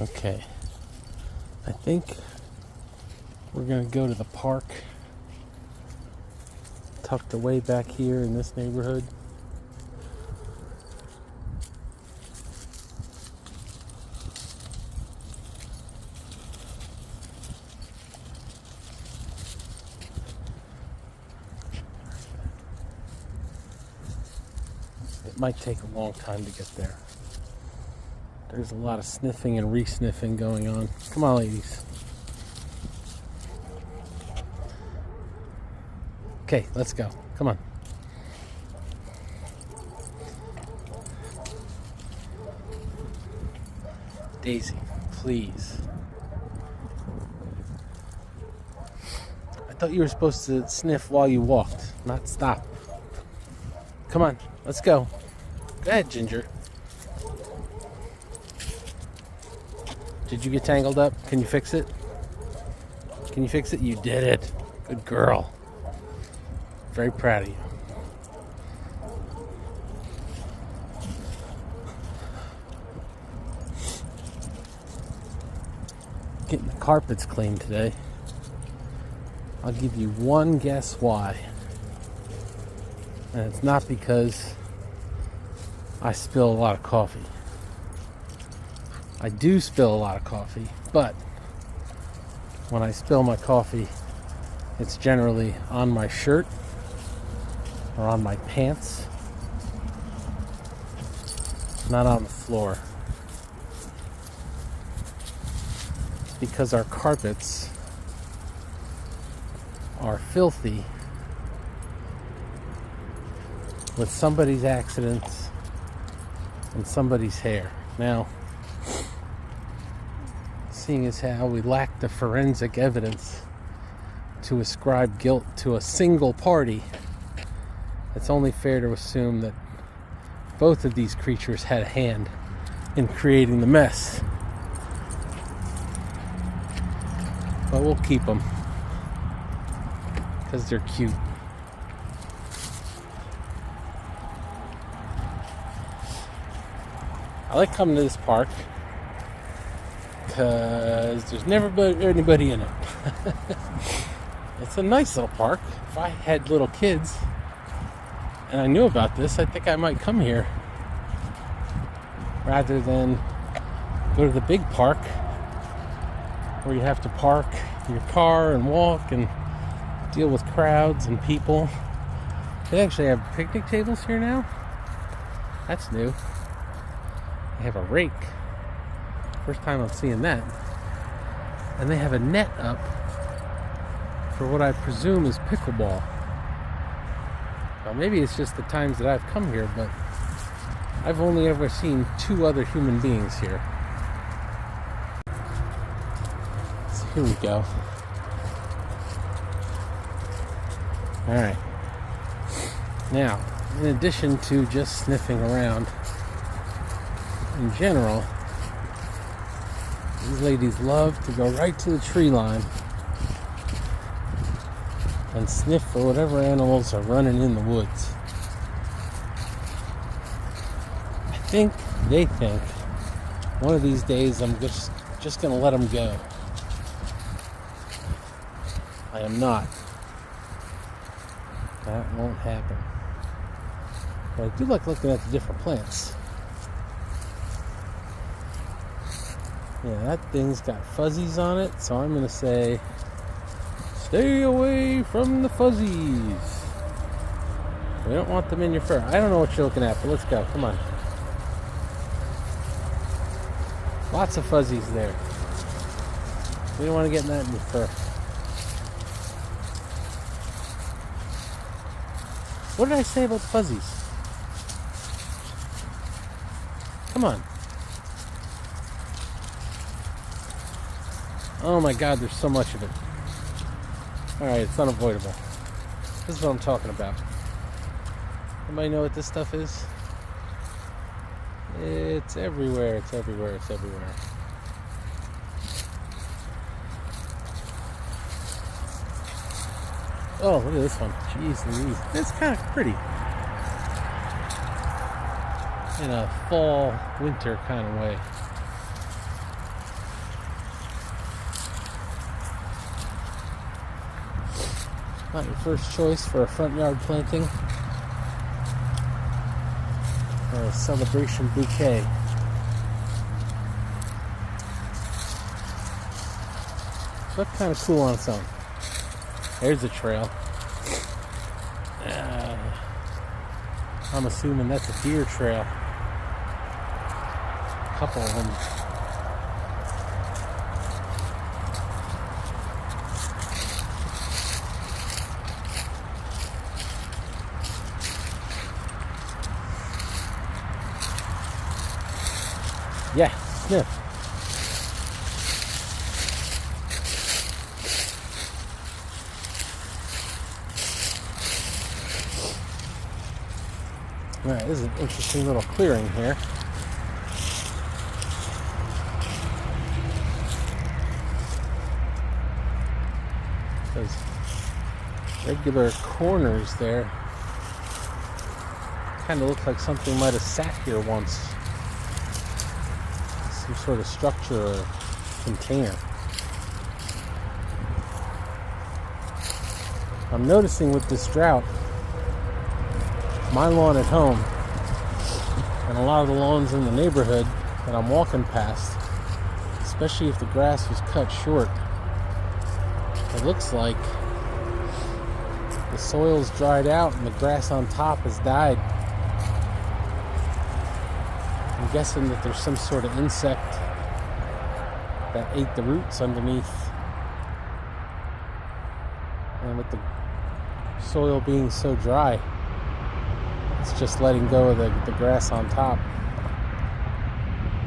Okay, I think we're gonna go to the park tucked away back here in this neighborhood. It might take a long time to get there. There's a lot of sniffing and re-sniffing going on. Come on, ladies. Okay, let's go. Come on. Daisy, please. I thought you were supposed to sniff while you walked, not stop. Come on, let's go. Go ahead, Ginger. Did you get tangled up? Can you fix it? Can you fix it? You did it. Good girl. Very proud of you. Getting the carpets cleaned today. I'll give you one guess why. And it's not because I spill a lot of coffee. I do spill a lot of coffee, but when I spill my coffee, it's generally on my shirt or on my pants, not on the floor. Because our carpets are filthy with somebody's accidents and somebody's hair. Now, seeing as how we lack the forensic evidence to ascribe guilt to a single party, it's only fair to assume that both of these creatures had a hand in creating the mess. But we'll keep them because they're cute. I like coming to this park because there's never anybody in it. It's a nice little park. If I had little kids and I knew about this, I think I might come here rather than go to the big park where you have to park your car and walk and deal with crowds and people. They actually have picnic tables here now. That's new. They have a rake. First time I'm seeing that. And they have a net up for what I presume is pickleball. Well, maybe it's just the times that I've come here, but I've only ever seen 2 other human beings here. So here we go. Alright. Now, in addition to just sniffing around, in general, these ladies love to go right to the tree line and sniff for whatever animals are running in the woods. They think one of these days I'm just going to let them go. I am not. That won't happen. But I do like looking at the different plants. Yeah, that thing's got fuzzies on it, so I'm going to say, stay away from the fuzzies. We don't want them in your fur. I don't know what you're looking at, but let's go. Come on. Lots of fuzzies there. We don't want to get that in your fur. What did I say about fuzzies? Come on. Oh my God, there's so much of it. Alright, it's unavoidable. This is what I'm talking about. Anybody know what this stuff is? It's everywhere, it's everywhere, it's everywhere. Oh, look at this one. Jeez Louise. It's kind of pretty. In a fall, winter kind of way. Not your first choice for a front yard planting or a celebration bouquet. But kind of cool on its own. There's a trail. I'm assuming that's a deer trail. A couple of them. Yeah, sniff. Alright, this is an interesting little clearing here. Those regular corners there kind of look like something might have sat here once. Some sort of structure or container. I'm noticing with this drought, my lawn at home and a lot of the lawns in the neighborhood that I'm walking past, especially if the grass was cut short, it looks like the soil's dried out and the grass on top has died. I'm guessing that there's some sort of insect that ate the roots underneath, and with the soil being so dry, it's just letting go of the grass on top.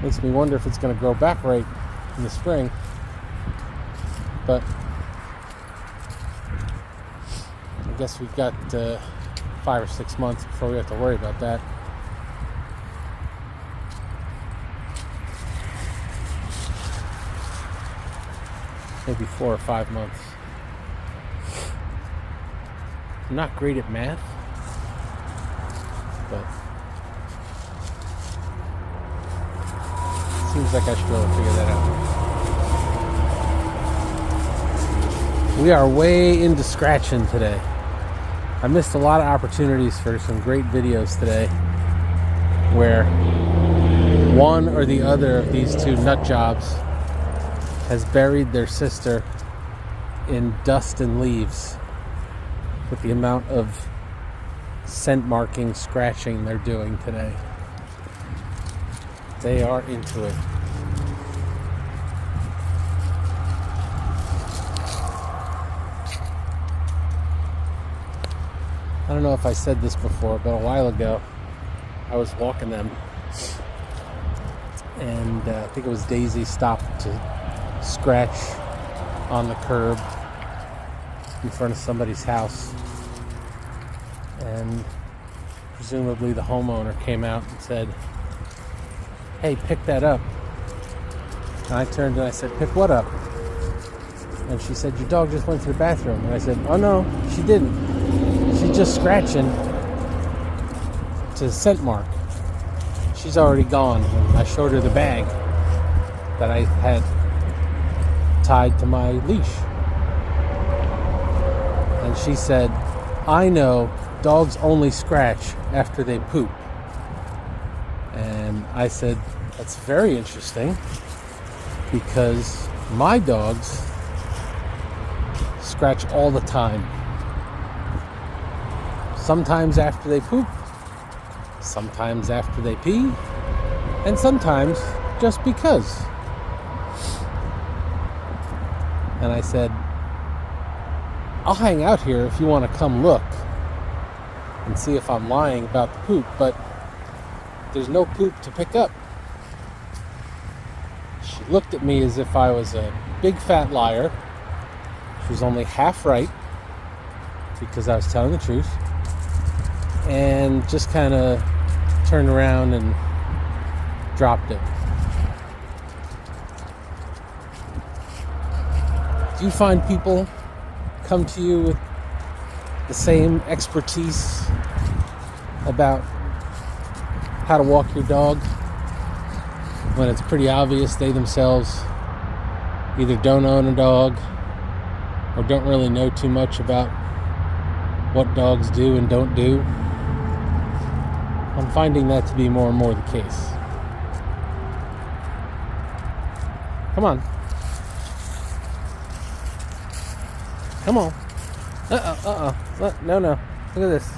Makes me wonder if it's going to grow back right in the spring. But I guess we've got 5 or 6 months before we have to worry about that. Maybe 4 or 5 months. I'm not great at math, but seems like I should be able to figure that out. We are way into scratching today. I missed a lot of opportunities for some great videos today where one or the other of these two nut jobs has buried their sister in dust and leaves with the amount of scent marking, scratching they're doing today. They are into it. I don't know if I said this before, but a while ago I was walking them and I think it was Daisy stopped to scratch on the curb in front of somebody's house, and presumably the homeowner came out and said, "Hey, pick that up." And I turned and I said, "Pick what up?" And she said, "Your dog just went to the bathroom." And I said, "Oh no, she didn't. She's just scratching to scent mark. She's already gone." And I showed her the bag that I had tied to my leash. And she said, "I know dogs only scratch after they poop." And I said, "That's very interesting, because my dogs scratch all the time. Sometimes after they poop, sometimes after they pee, and sometimes just because." And I said, "I'll hang out here if you want to come look and see if I'm lying about the poop, but there's no poop to pick up." She looked at me as if I was a big fat liar. She was only half right, because I was telling the truth, and just kind of turned around and dropped it. Do you find people come to you with the same expertise about how to walk your dog when it's pretty obvious they themselves either don't own a dog or don't really know too much about what dogs do and don't do. I'm finding that to be more and more the case. Come on. Come on. No. Look at this.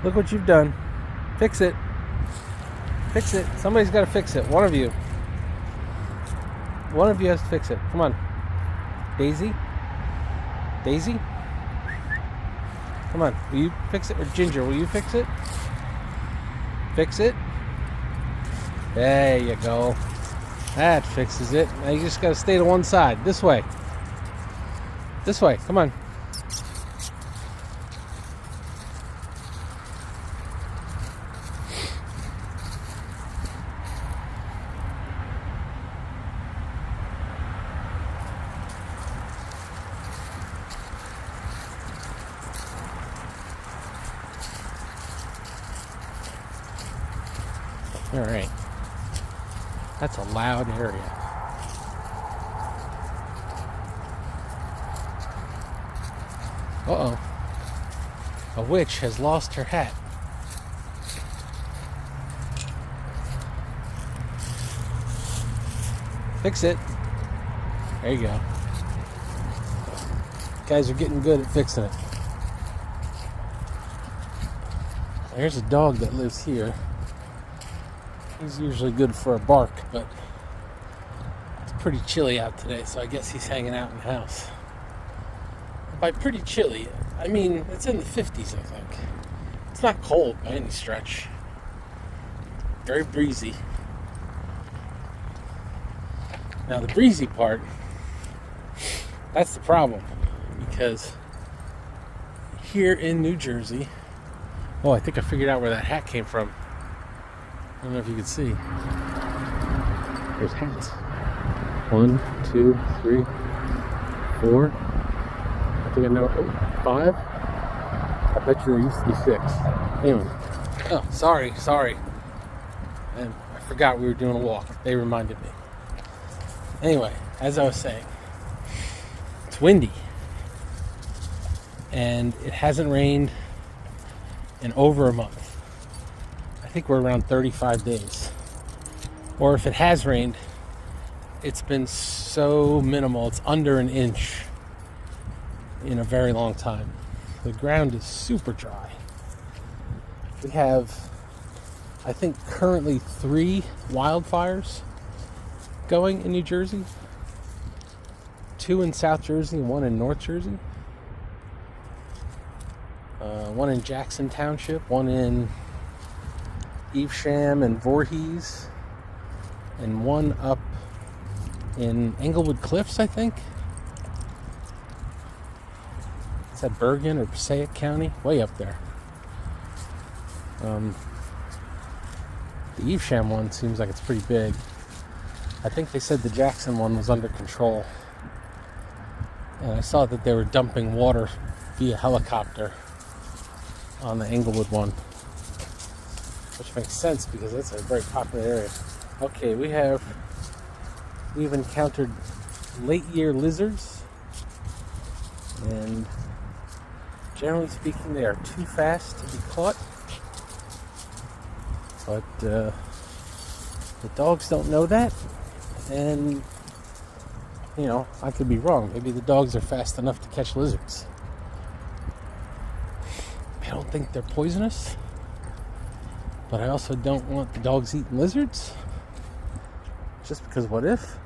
Look what you've done. Fix it. Fix it. Somebody's got to fix it. One of you. One of you has to fix it. Come on. Daisy? Daisy? Come on. Will you fix it? Or Ginger, will you fix it? Fix it. There you go. That fixes it. Now you just got to stay to one side. This way. This way. Come on. All right. That's a loud area. Uh-oh. A witch has lost her hat. Fix it. There you go. Guys are getting good at fixing it. There's a dog that lives here. He's usually good for a bark, but it's pretty chilly out today, so I guess he's hanging out in the house. By pretty chilly, I mean it's in the 50s, I think. It's not cold by any stretch. Very breezy. Now the breezy part, that's the problem, because here in New Jersey, oh, I think I figured out where that hat came from. I don't know if you can see. There's hats. 1, 2, 3, 4. I think I know. 5. I bet you there used to be 6. Anyway. Oh, sorry. And I forgot we were doing a walk. They reminded me. Anyway, as I was saying, it's windy. And it hasn't rained in over a month. I think we're around 35 days. Or if it has rained, it's been so minimal. It's under an inch in a very long time. The ground is super dry. We have, I think, currently 3 wildfires going in New Jersey. 2 in South Jersey and 1 in North Jersey. 1 in Jackson Township, 1 in Evesham and Voorhees, and 1 up in Englewood Cliffs, I think. Is that Bergen or Passaic County? Way up there. The Evesham one seems like it's pretty big. I think they said the Jackson one was under control. And I saw that they were dumping water via helicopter on the Englewood one. Which makes sense because that's a very popular area. Okay, we've encountered late year lizards, and generally speaking they are too fast to be caught, but the dogs don't know that, and you know, I could be wrong. Maybe the dogs are fast enough to catch lizards. I don't think they're poisonous, but I also don't want the dogs eating lizards. Just because what if?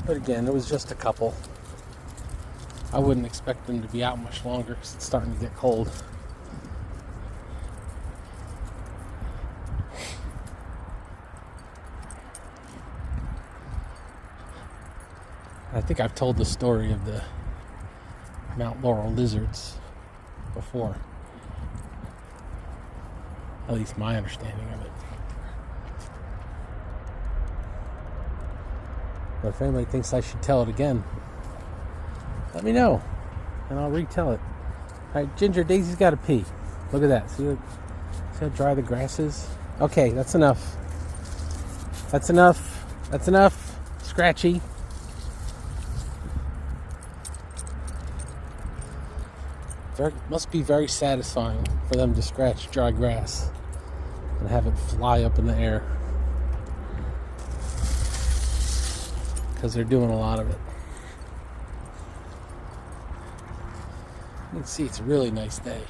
But again, it was just a couple. I wouldn't expect them to be out much longer because it's starting to get cold. I think I've told the story of the Mount Laurel lizards before. At least my understanding of it. But if anybody thinks I should tell it again, let me know, and I'll retell it. Alright, Ginger, Daisy's got to pee. Look at that. See how dry the grass is? Okay, that's enough. That's enough. Scratchy. Must be very satisfying for them to scratch dry grass and have it fly up in the air, because they're doing a lot of it. You can see it's a really nice day.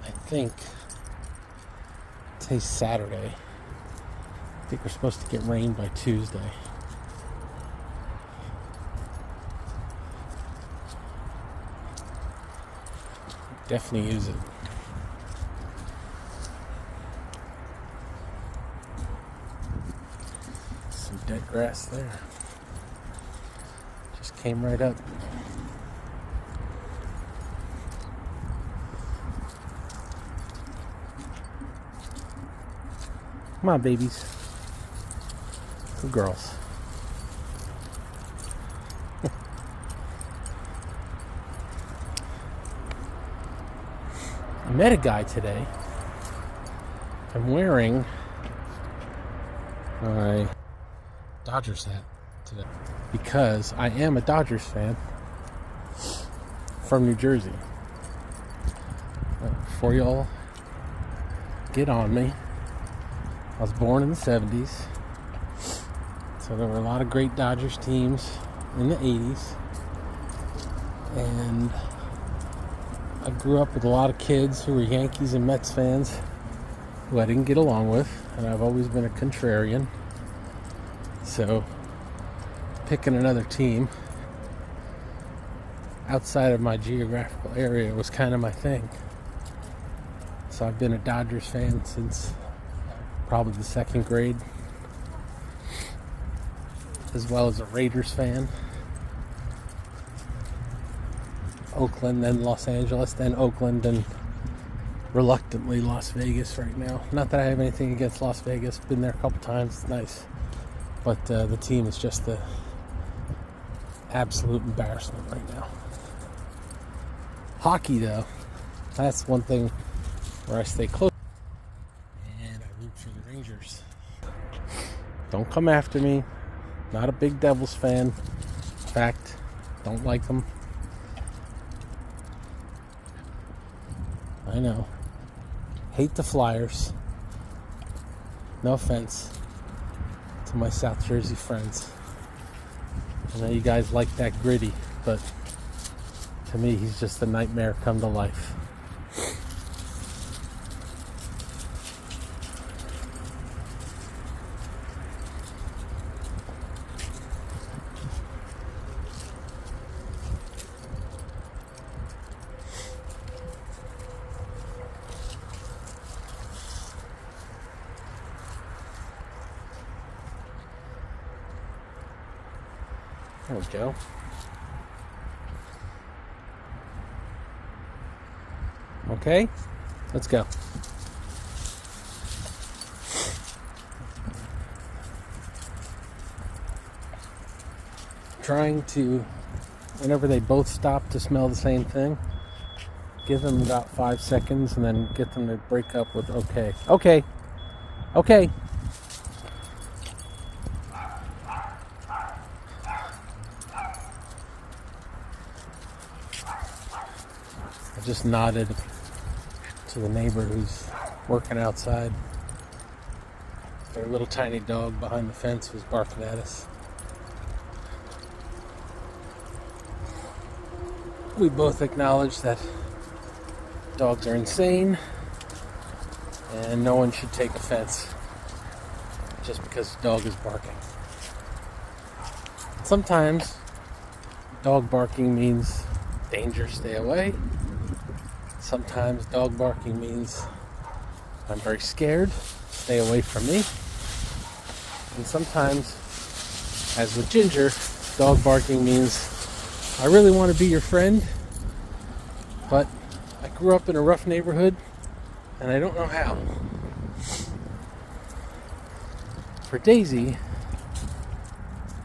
I think today's Saturday. I think we're supposed to get rain by Tuesday. Definitely use it. Some dead grass there. Just came right up. Come on, babies. Good girls. I met a guy today. I'm wearing my Dodgers hat today because I am a Dodgers fan from New Jersey. Before y'all get on me, I was born in the 70s, so there were a lot of great Dodgers teams in the 80s, and I grew up with a lot of kids who were Yankees and Mets fans who I didn't get along with, and I've always been a contrarian, so picking another team outside of my geographical area was kind of my thing. So I've been a Dodgers fan since probably the second grade, as well as a Raiders fan. Oakland, then Los Angeles, then Oakland, and reluctantly Las Vegas right now. Not that I have anything against Las Vegas. Been there a couple times. It's nice. But the team is just the absolute embarrassment right now. Hockey, though, that's one thing where I stay close. And I root for the Rangers. Don't come after me. Not a big Devils fan. In fact, don't like them. I know. Hate the Flyers. No offense to my South Jersey friends. I know you guys like that gritty, but to me, he's just a nightmare come to life. There we go. Okay, let's go. Trying to, whenever they both stop to smell the same thing, give them about 5 seconds and then get them to break up with okay. Okay. Okay. I just nodded to the neighbor who's working outside. Their little tiny dog behind the fence was barking at us. We both acknowledge that dogs are insane and no one should take offense just because the dog is barking. Sometimes dog barking means danger, stay away. Sometimes dog barking means I'm very scared, stay away from me. And sometimes, as with Ginger, dog barking means I really want to be your friend, but I grew up in a rough neighborhood and I don't know how. For Daisy,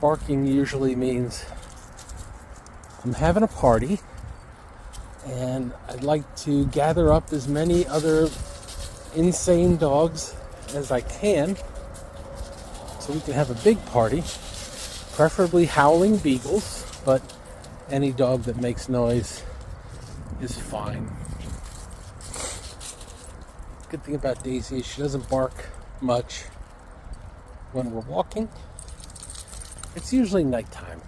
barking usually means I'm having a party and I'd like to gather up as many other insane dogs as I can so we can have a big party Preferably howling beagles, but any dog that makes noise is fine. Good thing about Daisy is she doesn't bark much when we're walking. It's usually nighttime.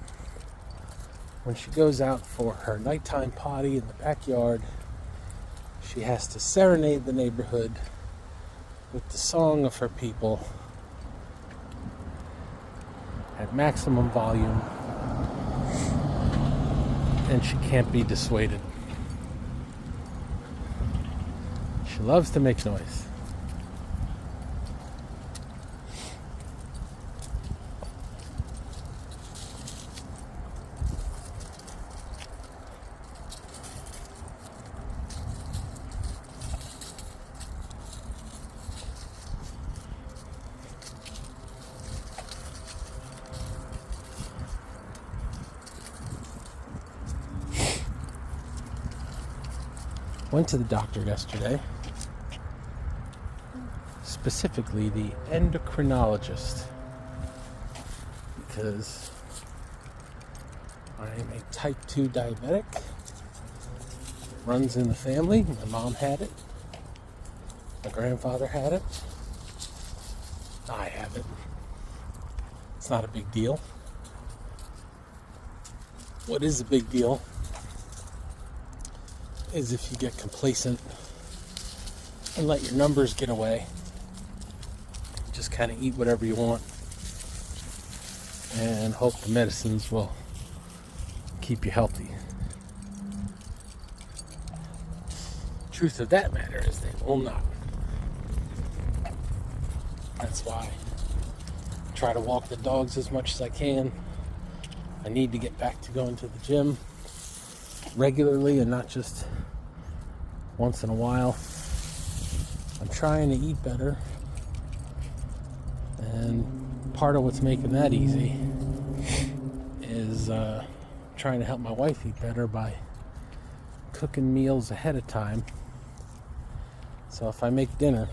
When she goes out for her nighttime potty in the backyard, she has to serenade the neighborhood with the song of her people at maximum volume, and she can't be dissuaded. She loves to make noise. Went to the doctor yesterday, specifically the endocrinologist, because I am a type 2 diabetic. Runs in the family. My mom had it. My grandfather had it. I have it. It's not a big deal. What is a big deal is if you get complacent and let your numbers get away. Just kind of eat whatever you want and hope the medicines will keep you healthy. Truth of that matter is they will not. That's why I try to walk the dogs as much as I can. I need to get back to going to the gym regularly and not just once in a while. I'm trying to eat better, and part of what's making that easy is trying to help my wife eat better by cooking meals ahead of time. So if I make dinner,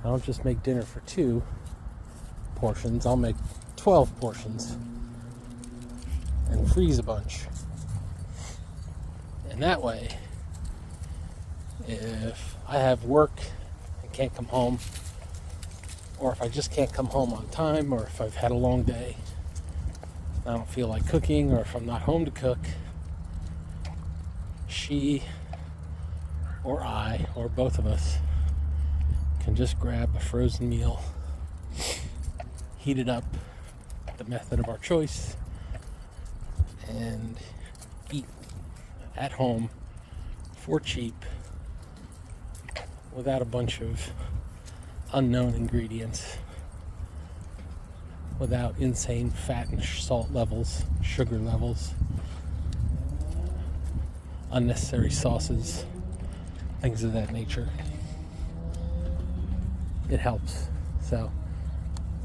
I don't just make dinner for 2 portions, I'll make 12 portions and freeze a bunch. And that way, if I have work and can't come home, or if I just can't come home on time, or if I've had a long day, I don't feel like cooking, or if I'm not home to cook, she or I, or both of us, can just grab a frozen meal, heat it up, the method of our choice, and eat at home for cheap without a bunch of unknown ingredients, without insane fat and salt levels, sugar levels, unnecessary sauces, things of that nature. It helps. So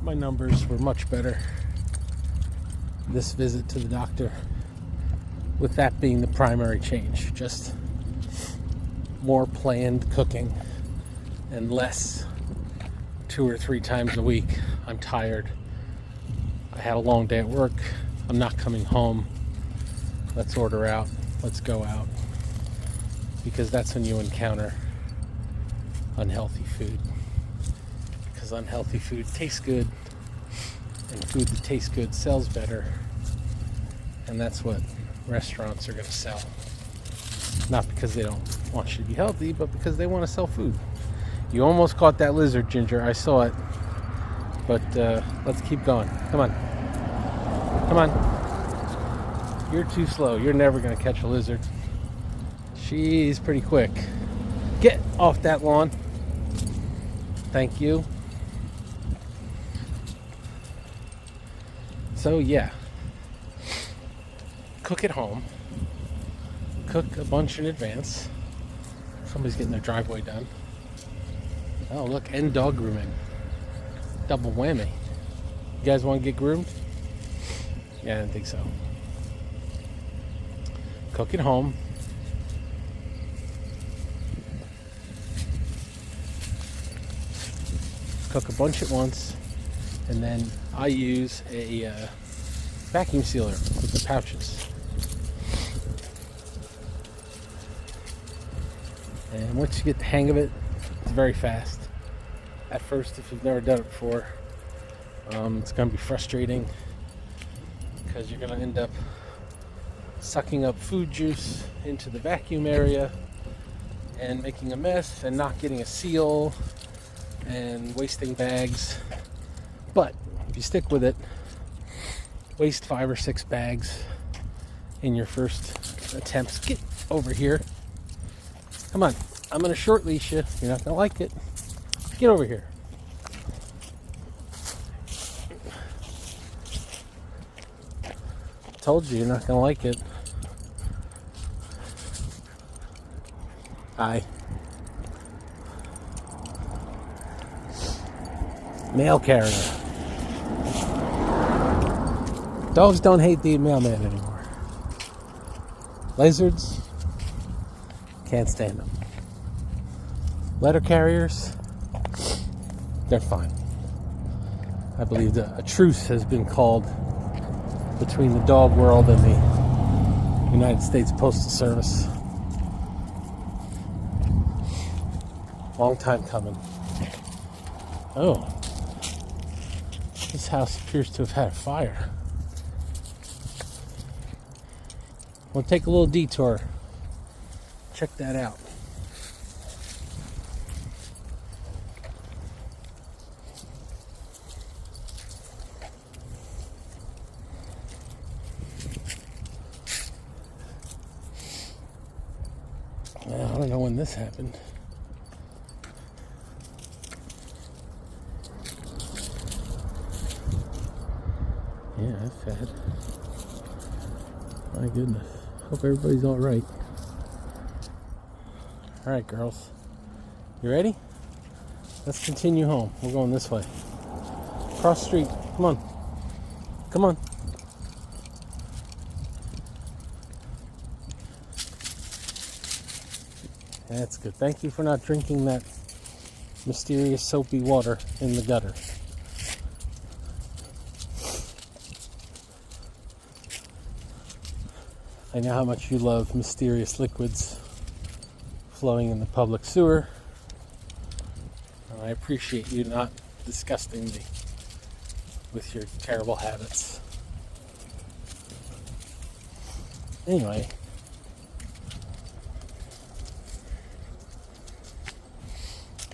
my numbers were much better this visit to the doctor, with that being the primary change. Just more planned cooking and less 2 or 3 times a week. I'm tired. I had a long day at work. I'm not coming home. Let's order out. Let's go out. Because that's when you encounter unhealthy food. Because unhealthy food tastes good, and food that tastes good sells better. And that's what restaurants are going to sell. Not because they don't want you to be healthy, but because they want to sell food. You almost caught that lizard, Ginger. I saw it. But let's keep going. Come on. Come on. You're too slow. You're never going to catch a lizard. She's pretty quick. Get off that lawn. Thank you. So yeah. Cook at home. Cook a bunch in advance. Somebody's getting their driveway done. Oh look, and dog grooming. Double whammy. You guys want to get groomed? Yeah, I didn't think so. Cook at home. Cook a bunch at once. And then I use a vacuum sealer with the pouches. And once you get the hang of it, it's very fast. At first, if you've never done it before, it's going to be frustrating because you're going to end up sucking up food juice into the vacuum area and making a mess and not getting a seal and wasting bags. But if you stick with it, waste 5 or 6 bags in your first attempts. Get over here. Come on. I'm going to short leash you. You're not going to like it. Get over here. Told you you're not going to like it. Hi. Mail carrier. Dogs don't hate the mailman anymore. Lizards, can't stand them. Letter carriers, they're fine. I believe that a truce has been called between the dog world and the United States Postal Service. Long time coming. Oh, this house appears to have had a fire. We'll take a little detour. Check that out. I don't know when this happened. Yeah, that's sad. My goodness. Hope everybody's all right. All right, girls. You ready? Let's continue home. We're going this way. Cross the street. Come on. Come on. That's good. Thank you for not drinking that mysterious soapy water in the gutter. I know how much you love mysterious liquids flowing in the public sewer. I appreciate you not disgusting me with your terrible habits. Anyway,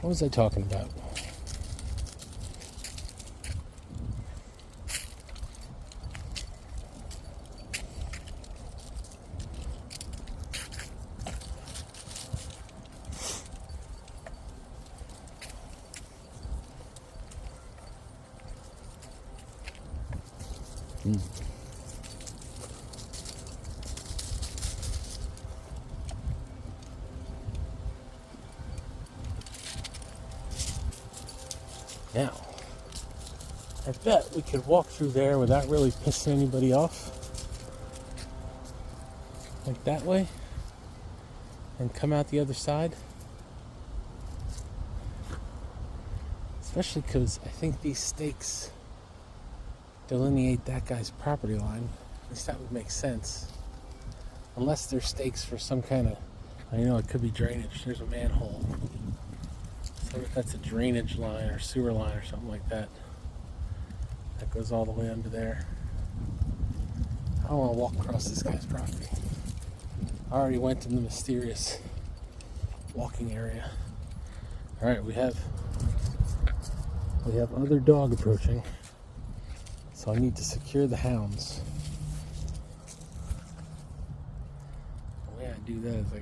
what was I talking about? Now, I bet we could walk through there without really pissing anybody off. Like that way. And come out the other side. Especially because I think these stakes delineate that guy's property line. At least that would make sense. Unless they're stakes for some kind of, it could be drainage. There's a manhole. So if that's a drainage line or sewer line or something like that. That goes all the way under there. I don't want to walk across this guy's property. I already went in the mysterious walking area. Alright, we have other dog approaching. So I need to secure the hounds. The way I do that is I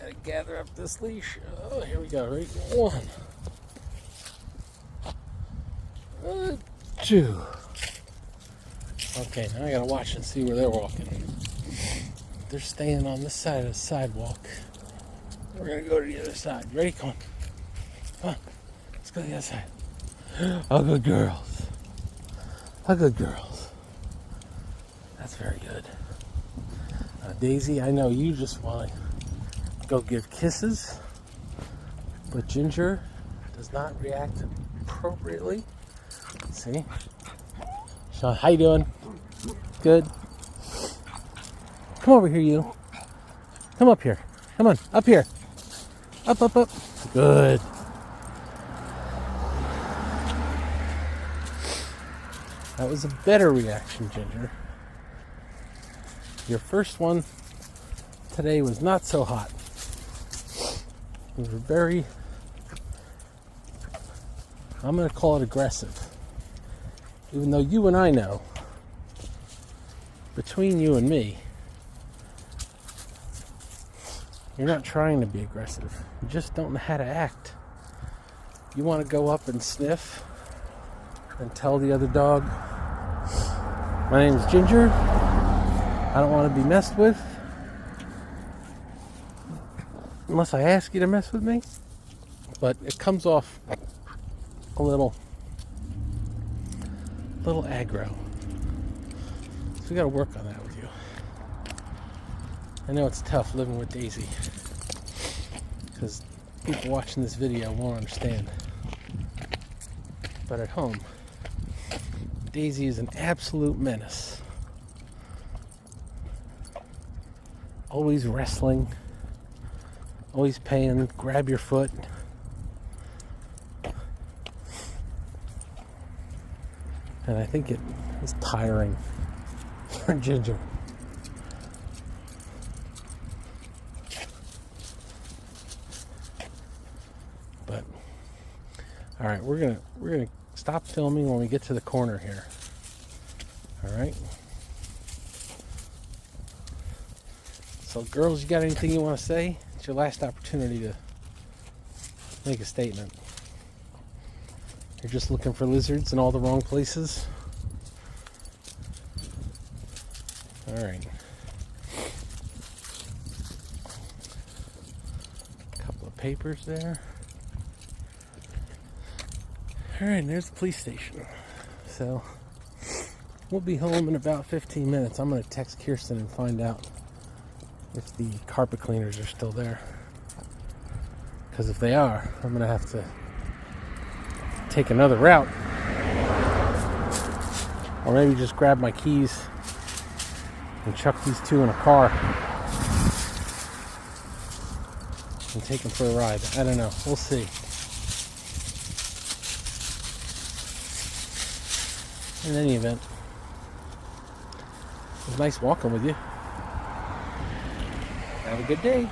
gotta gather up this leash. Oh, here we go. Ready? 1, 2. Okay, now I gotta watch and see where they're walking. They're staying on this side of the sidewalk. We're gonna go to the other side. Ready? Come on. Come on. Let's go to the other side. Oh, good girls. Oh, good girls. That's very good. Daisy, I know you just want to go give kisses, but Ginger does not react appropriately. See? So, how you doing? Good. Come over here, you. Come up here. Come on, up here. Up, up, up. Good. That was a better reaction, Ginger. Your first one today was not so hot. You were very, I'm going to call it aggressive. Even though you and I know, between you and me, you're not trying to be aggressive. You just don't know how to act. You want to go up and sniff and tell the other dog, my name's Ginger. I don't want to be messed with. Unless I ask you to mess with me. But it comes off a little aggro. So we got to work on that with you. I know it's tough living with Daisy, because people watching this video won't understand. But at home, Daisy is an absolute menace. Always wrestling, always paying, grab your foot. And I think it is tiring for Ginger. But all right, we're gonna stop filming when we get to the corner here. All right. So, girls, you got anything you want to say? It's your last opportunity to make a statement. You're just looking for lizards in all the wrong places. All right. A couple of papers there. All right, and there's the police station. So we'll be home in about 15 minutes. I'm going to text Kirsten and find out if the carpet cleaners are still there. Because if they are, I'm going to have to take another route, or maybe just grab my keys and chuck these two in a car and take them for a ride. I don't know. We'll see. In any event, it was nice walking with you. Have a good day.